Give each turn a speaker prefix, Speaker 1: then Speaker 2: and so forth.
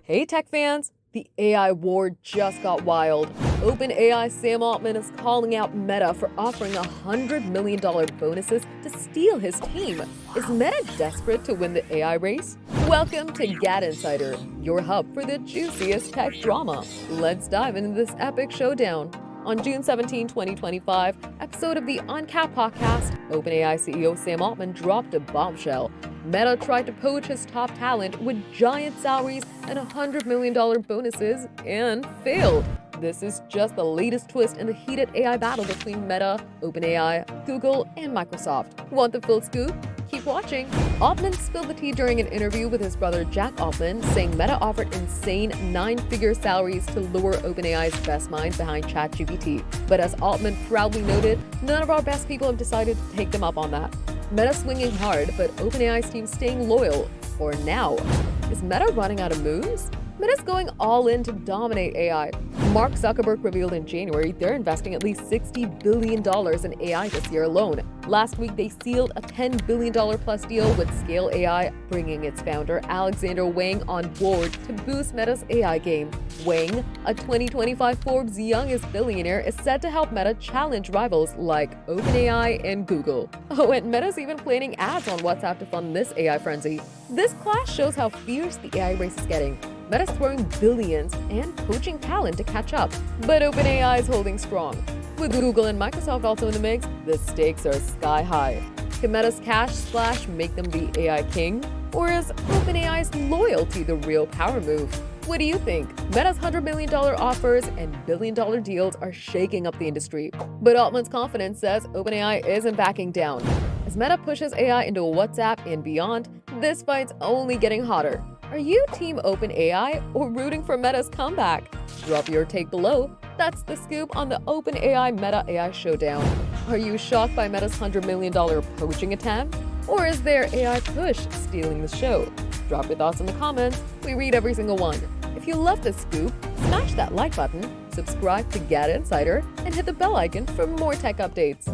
Speaker 1: Hey tech fans! The AI war just got wild. OpenAI Sam Altman is calling out Meta for offering $100 million bonuses to steal his team. Is Meta desperate to win the AI race? Welcome to GadInsider, your hub for the juiciest tech drama. Let's dive into this epic showdown. On June 17, 2025, episode of the On-Cap podcast, OpenAI CEO Sam Altman dropped a bombshell. Meta tried to poach his top talent with giant salaries and $100 million bonuses and failed. This is just the latest twist in the heated AI battle between Meta, OpenAI, Google, and Microsoft. Want the full scoop? Keep watching. Altman spilled the tea during an interview with his brother Jack Altman, saying Meta offered insane nine-figure salaries to lure OpenAI's best minds behind ChatGPT. But as Altman proudly noted, none of our best people have decided to take them up on that. Meta swinging hard, but OpenAI's team staying loyal. For now. Is Meta running out of moves? Meta's going all in to dominate AI. Mark Zuckerberg revealed in January they're investing at least $60 billion in AI this year alone. Last week, they sealed a $10 billion plus deal with Scale AI, bringing its founder Alexander Wang on board to boost Meta's AI game. Wang, a 2025 Forbes youngest billionaire, is said to help Meta challenge rivals like OpenAI and Google. Oh, and Meta's even planning ads on WhatsApp to fund this AI frenzy. This clash shows how fierce the AI race is getting. Meta's throwing billions and poaching talent to catch up, but OpenAI is holding strong. With Google and Microsoft also in the mix, the stakes are sky high. Can Meta's cash splash make them the AI king? Or is OpenAI's loyalty the real power move? What do you think? Meta's $100 million offers and billion-dollar deals are shaking up the industry. But Altman's confidence says OpenAI isn't backing down. As Meta pushes AI into WhatsApp and beyond, this fight's only getting hotter. Are you Team OpenAI or rooting for Meta's comeback? Drop your take below. That's the scoop on the OpenAI Meta AI showdown. Are you shocked by Meta's $100 million poaching attempt? Or is their AI push stealing the show? Drop your thoughts in the comments. We read every single one. If you love this scoop, smash that like button, subscribe to GadInsider, and hit the bell icon for more tech updates.